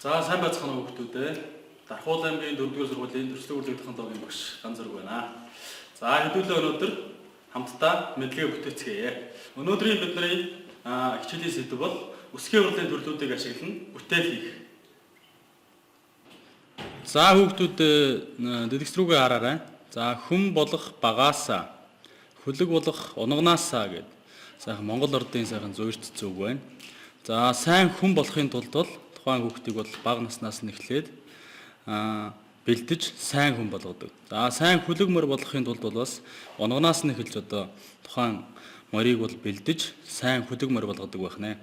За сайн байцгаана уу хүмүүс ээ. Дархуул аймгийн 4-р сургуулийн төрслөг урлагийн технологийн багш Ганц Зураг байна. За хэдүүлээ өнөөдөр хамтдаа мэдлэгээ бүтээцгээе. Өнөөдрийн бидний хичээлийн сэдэв бол үсгийн урлагийн төрлүүдийг ашиглан бүтээл хийх. За хүүхдүүд дэлгэц рүүгээ хараарай. За хүм болох багаасаа, хөлөг болох унгнаасаа гэдэг сайхан Монгол ордын сайхан зуурт зүг байна. За сайн хүн болохын тулд бол тухайн хүүхдийг бол бага наснаас нь эхлээд бэлдэж сайн хүн болгодог. За сайн хөлөг мөр болохын тулд бол бас унгнаас нь эхэлж одоо тухайн морийг бол бэлдэж сайн хөлөг мөр болгодог байх нэ.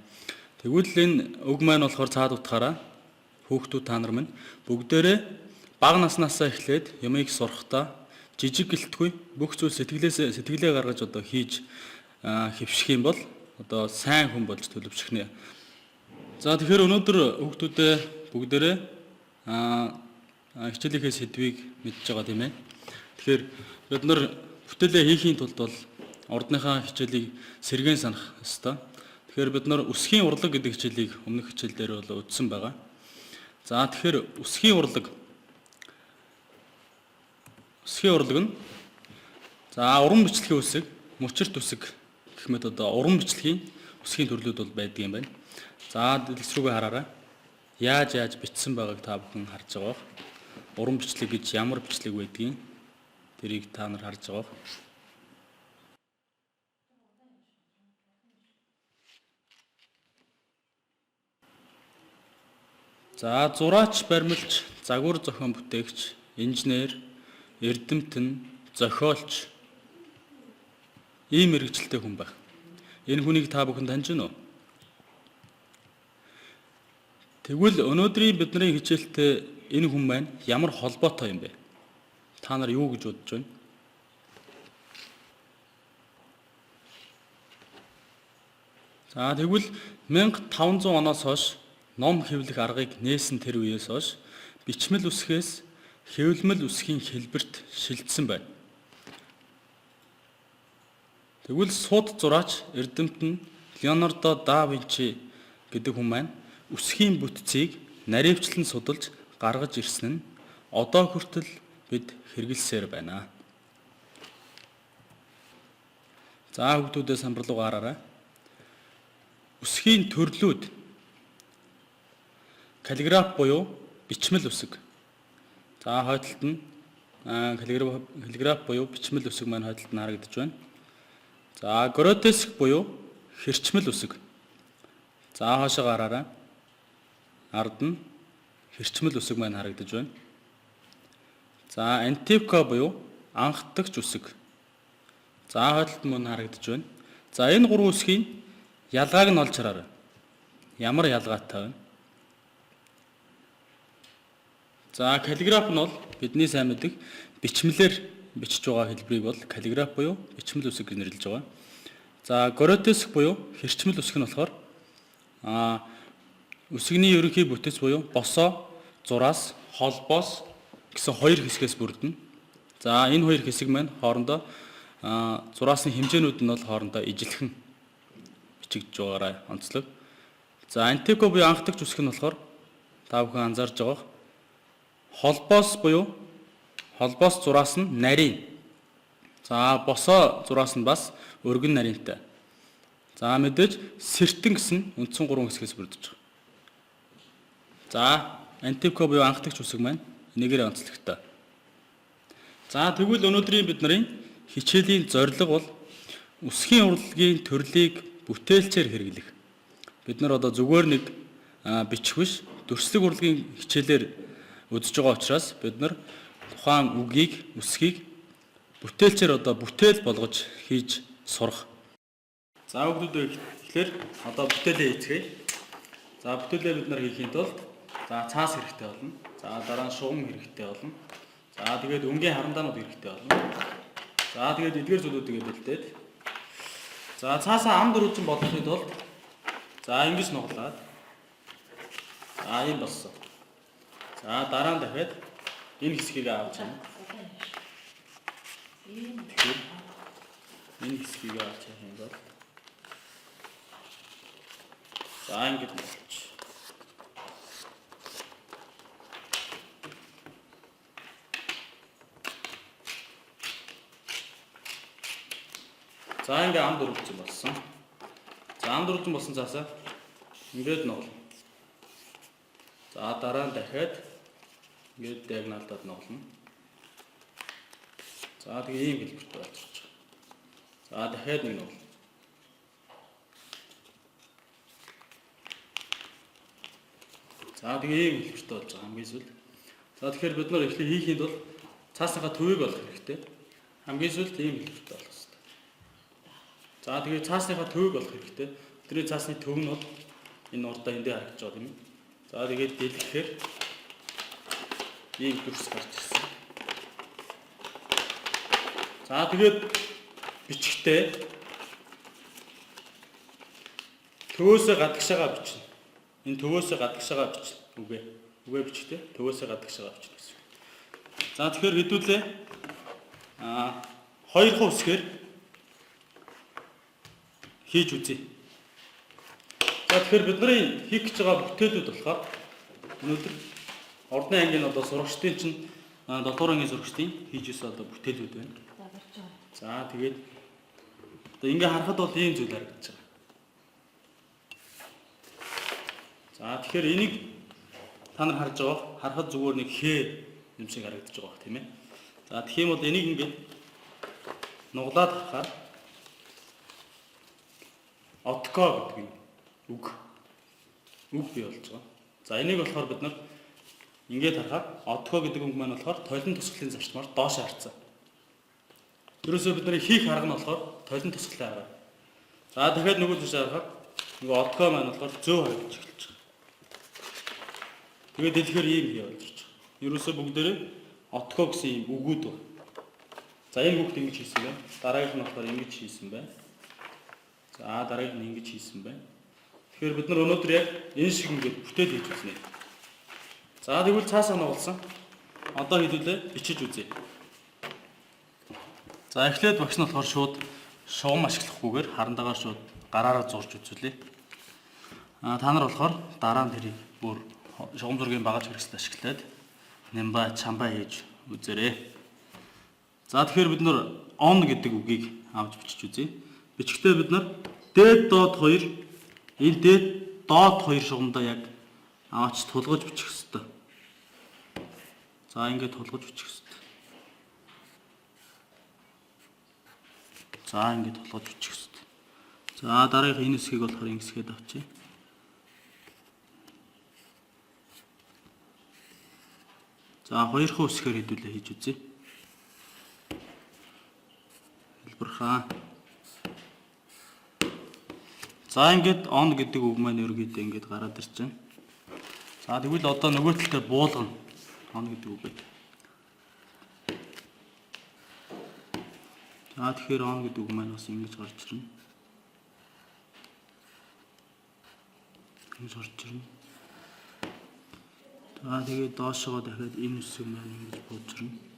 Тэгвэл энэ үг маань болохоор цаад утгаараа хүүхдүүд та нар минь бүгдээрээ бага наснаасаа эхлээд юмыг сурахтаа жижиг гэлтгүй бүх зүйл сэтгэлээ гаргаж одоо хийж хөвших юм бол одоо сайн хүн болж төлөвшөхнэ. За тэгэхээр өнөөдөр хүүхдүүдээ бүгдээрээ хичээлийнхээ сэдвийг мэдж байгаа тийм ээ. Тэгэхээр бид нар бүтээлээ хийхийн тулд бол урдныхаа хичээлийг сэргээн санах ёстой. Тэгэхээр бид нар үсгийн урлаг гэдэг хичээлийг өмнөх хичээлдэр бол үзсэн байгаа. За тэгэхээр үсгийн урлаг нь уран бичлэгийн үсэг, мөчөрт үсэг гэх мэт одоо уран бичлэгийн үсгийн төрлүүд бол байдаг юм байна. За дэлгэц рүүгээ хараарай. Яаж бичсэн байгааг та бүхэн харж байгаа. Уран бичлэг гэж ямар бичлэг байдгийг тэрийг та нар харж байгаа. За зураач, баримлч, загвар зохион бүтээгч, инженер, эрдэмтэн, зохиолч ийм мэргэжилтэй хүн байх. Энэ хүнийг та бүхэн таньж байна уу? Тэгвэл өнөөдрийн бидний хичээлтэй энэ хүн маань ямар холбоотой юм бэ? Та нар юу гэж бодож байна? За тэгвэл 1500 оноос хойш ном хэвлэх аргыг нээсэн тэр үеэс хойш бичмэл үсгээс хэвлэмэл үсгийн хэлбэрт шилжсэн байна. Тэгвэл суд зураач эрдэмтэн Леонардо да Винчи гэдэг хүн маань үсгийн бүтцийг наривчлан судалж гаргаж ирсэн нь одоо хүртэл бид хэрэгэлсээр байна. За хүүхдүүдээ самбар руу гараарай. Үсгийн төрлүүд каллиграф буюу бичмэл үсэг. За хойдолд нь каллиграф буюу бичмэл үсэг маань хойдолд нь харагдаж байна. За гротеск буюу хэрчмэл үсэг. За хаашаа гараарай. Ард нь хэрчмэл үсэг маань харагдаж байна. За антивка буюу анхдагч үсэг. За хойдолд мөн харагдаж байна. За энэ гурван үсгийн ялгааг нь олж хараарай. Ямар ялгаатай вэ? За каллиграф нь бол бидний сайн мэддэг бичмэлээр бичиж байгаа хэлбэрийг бол каллиграф буюу бичмэл үсэг гэж нэрлэж байгаа. За гротеск буюу хэрчмэл үсэг нь болохоор үсгний ерөнхий бүтэц буюу босоо, зураас, холбоос гэсэн хоёр хэсгээс бүрдэнэ. За энэ хоёр хэсэг маань хоорондоо зураасны хэмжээнүүд нь бол хоорондоо ижилхэн бичигдэж байгаараа онцлог. За антико буюу анхдагч үсэг нь болохоор та бүхэн анзаарж байгаа холбоос буюу холбоос зураас нь нарийн. За босоо зураас нь бас өргөн нарийнтай. За мэдээж сэртэн гэсэн үндсэн гурван хэсгээс бүрдэж байгаа. За антико буюу анхдагч үсэг маань нэгээр онцлогтой. За тэгвэл өнөөдрийн бидний хичээлийн зорилго бол үсгийн урлагийн төрлийг бүтээлчээр хэрэглэх. Бид нар одоо зүгээр нэг бичих биш, төрслөг урлагийн хичээлээр үзэж байгаа учраас бид нар тухайн үгийг, үсгийг бүтээлчээр одоо бүтээл болгож хийж сурах. За хүүхдүүд тэгэхээр одоо бүтээлээ хийцгээе. За бүтээлээ бид нар хийхийн тулд за цаас хэрэгтэй болно. За дараа нь шугам хэрэгтэй болно. За тэгээд өнгийн харамдаанууд хэрэгтэй болно. За тэгээд эдгээр зүйлүүдийг бэлдээд за цаасаа ам дөрвжин болгохын тулд за ингэж нуглаад за ийм болсон. За дараа нь дахиад энэ хэсгийг авч чана. Тэгэхээр энэ хэсгийг авч явах юм бол за ингэж болж. За ингээ ам дөрвөлжин болсон. За ам дөрвөлжин болсон цаасаа ингээд нуглана. За дараа нь дахиад ингээд диагоналдаад нуглана. За тэгээ ийм хэлбэртэй болж байгаа. За дахиад нэг нуглана. За тэгээ ийм хэлбэртэй болж байгаа хамгийн сүүлд. За тэгэхээр бид нар эхлээ хийхэд бол цаасныхаа төвийг олох хэрэгтэй. Хамгийн сүүлд ийм хэлбэртэй болох хэрэгтэй. За тэгээ цаасныхаа төвийг олох хэрэгтэй. Тэрний цаасны төв нь бол энэ урдаа эндээ харагдаж байгаа юм. За тэгээд дэлгэхээр ийм дүрс гарч ирсэн. За тэгээд бичгтээ төвөөсөө гадагшаага бичнэ. Энэ төвөөсөө гадагшаага бичнэ. Үгээ бичгтээ төвөөсөө гадагшаага бичнэ гэсэн. За тэгэхээр хэдүүлээ 2 хувьсгээр хийж үзье. За тэгэхээр бидний хийх гэж байгаа бүтээлүүд болохоор өнөөдөр ордны ангийн одоо сурагчдын чинь 7 дугаар ангийн сурагчдын хийж ирсэн одоо бүтээлүүд байна. За тэгээд одоо ингээ харахад бол ийм зүйл харагдаж байгаа. За тэгэхээр энийг та нар харж байгаа харахад зүгээр нэг хээ юм шиг харагдаж байгаа тийм ээ. За тэгэх юм бол энийг ингээд нуглаад харахаар отко гэдэг үг бий болж байгаа. За энийг болохоор бид нар ингээд харахаар отко гэдэг үг маань болохоор толин тусгалын зарчмаар доош харцсан. Ерөөсөө бидний хийх арга нь болохоор толин тусгалын арга. За дахиад нөгөө тийш харахаар нөгөө отко маань болохоор зөө харагдаж эхэлж байгаа. Тэгээд дэлгэхээр ийм хий болж байгаа. Ерөөсөө бүгдээрээ отко гэсэн ийм үгүүд байна. За энэ бүгд ингэж хийсэн байна. Дараагийнх нь болохоор ингэж хийсэн байна. За дараагийнх нь ингэж хийсэн байна. Тэгэхээр бид нар өнөөдөр яг энэ шиг ингээд бүтээл хийж үзнэ. За тэгвэл цаасаа нугалсан. Одоо хэдүүлээ бичиж үзье. За эхлээд багш нь болохоор шууд шугам ашиглахгүйгээр харандагаар шууд гараараа зурж үзүүлээ. Та нар болохоор дараа нь тэрийг бүр шугам зургийн багаж хэрэгсэл ашиглаад нямба чамба хийж үзээрэй. За тэгэхээр бид нар on гэдэг үгийг авч бичиж үзье. Бичгтээ бид нар дээд доод 2 энэ дээд доод 2 шугамдаа яг аваач тулгаж бичих хэрэгтэй. За ингээд тулгаж бичих хэрэгтэй. За ингээд толгож бичих хэрэгтэй. За дараагийнх энэ хэсгийг болохоор ингэсгээд авчи. За хоёрхан үсгээр хэдүүлээ хийж үзье. Хэлбэрхаа. За ингээд on гэдэг үг маань ерөөдөө ингээд гараад ирж байна. За тэгвэл одоо нөгөө тал дээр буулгана. On гэдэг үгээ. За тэгэхээр on гэдэг үг маань бас ингэж гарч ирнэ. Ингэж гарч ирнэ. За тэгээд доошоо дахиад энэ үсэг маань ингэж бууж ирнэ.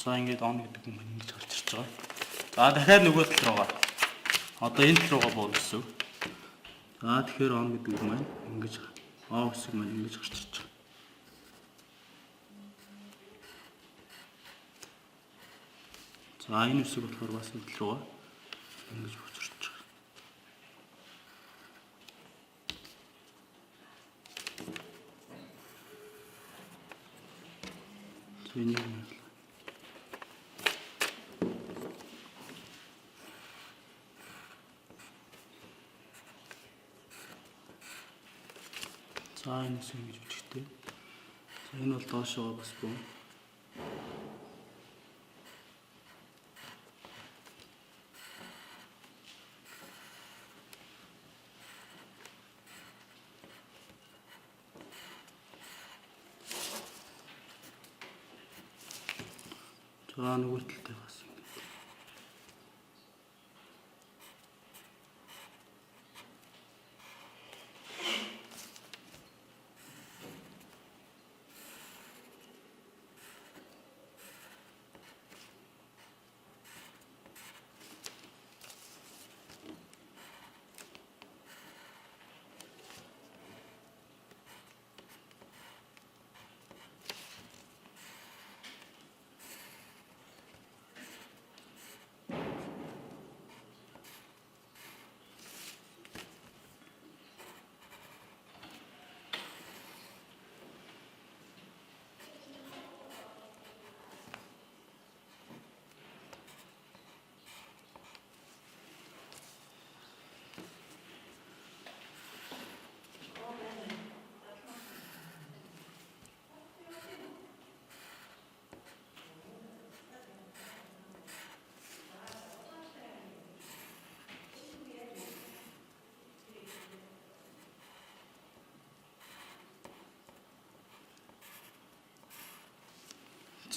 За ингээд on гэдэг үг маань ингэж гарч ирж байгаа. За дахиад нөгөө тал руугаа. Одоо энэ тал руугаа буу гэсэн. За тэгэхээр on гэдэг үг маань ингэж хэсэг маань ингэж гарч ирж байгаа. За энэ хэсэг болохоор бас энэ тал руугаа ингэж буцарч байгаа. Тэнийг за энэ хэсэг ингэж бичгтэй. За энэ бол доошоо бас бүү. За нөгөө талтай бас ингэ.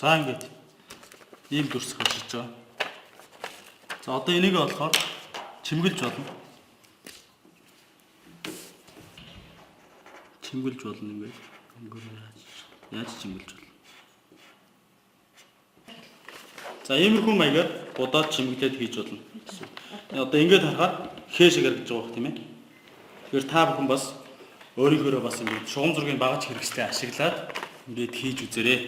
За ингээд ийм дүрс хожиж байгаа. За одоо энийг болохоор чимгэлж болно. Чимгэлж болно ингээд. Яаж чимгэлж болно? За иймэрхүү маягаар будаад чимгэлээд хийж болно. Одоо ингээд харахаар хээшиг харагдаж байгаа бох тийм ээ. Тэгэхээр та бүхэн бас өөрийнхөө бас ингээд шугам зургийг багаж хэрэгсэлээ ашиглаад ингээд хийж үзээрэй.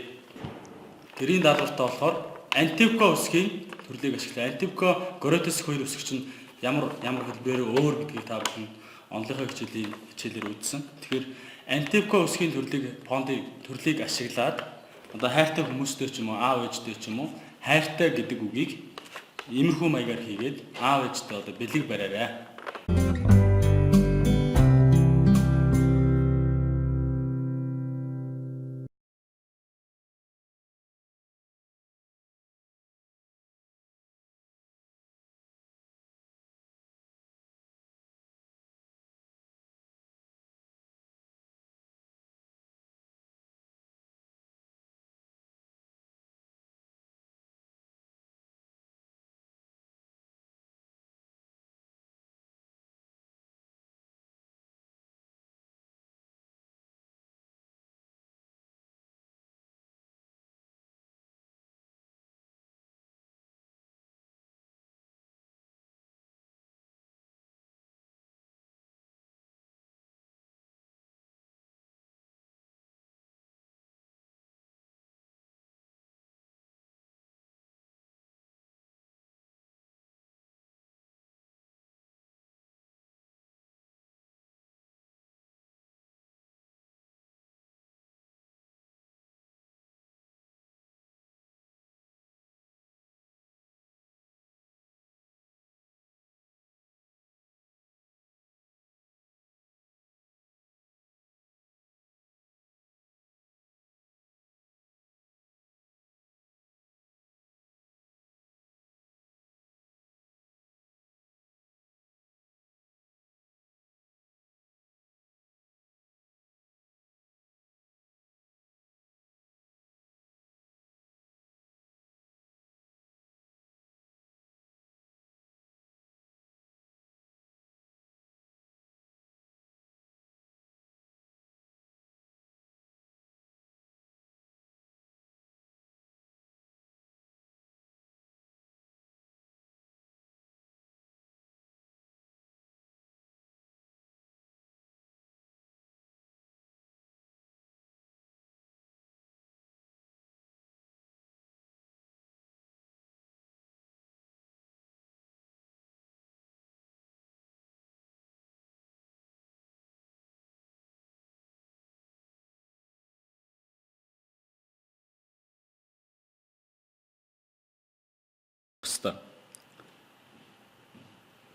Тэрийн даалгавартай болохоор антивко үсгийн төрлийг ашиглаа. Антивко Горотес 2 үсэг чинь ямар хэлбэрээр өөр гэдгийг та бүхэн онлынхаа хичээлээр үзсэн. Тэгэхээр антивко үсгийн төрлийг ашиглаад одоо хайртай хүмүүстэй ч юм уу аав ээжтэй ч юм уу хайртай гэдэг үгийг иймэрхүү маягаар хийгээд аав ээжтэй одоо бэлэг бариарай.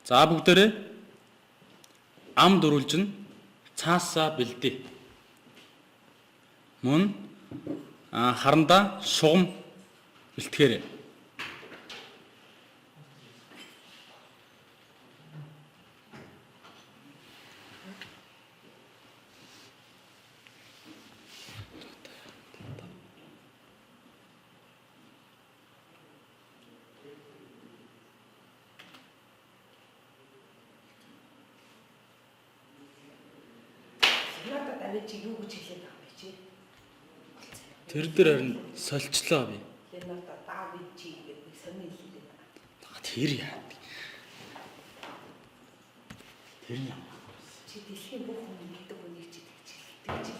За бүгдээрээ ам дөрвөлж нь цаасаа бэлдээ. Мөн харандаа шугам бэлтгээрэй. Чи юу гэж хэлээд байгаа юм чи? Тэр дээр харин солилцлоо би. Ленарда да Винчи гэдэг сонир хэлээд байгаа. Тэр яа. Тэр яа. Чи дэлхийн бүх хүн гэдэг үнийг чи тэгж хэлдэг чи.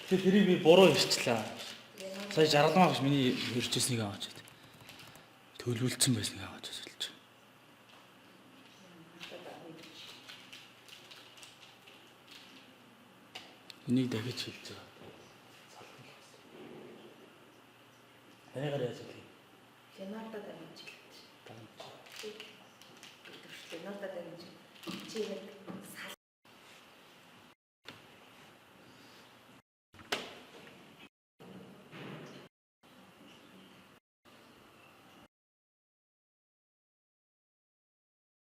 Тэр тэрийг би буруу ирчлээ. Сая жаргалмаа гэж миний иржсэнийг аваач. Төлөвлөсөн байсныг аваач хэлж. Энийг дахиж хэлж байгаа. Яагаар яаж вэ? Ленарда да Винчи. Ленарда да Винчи. Чи яг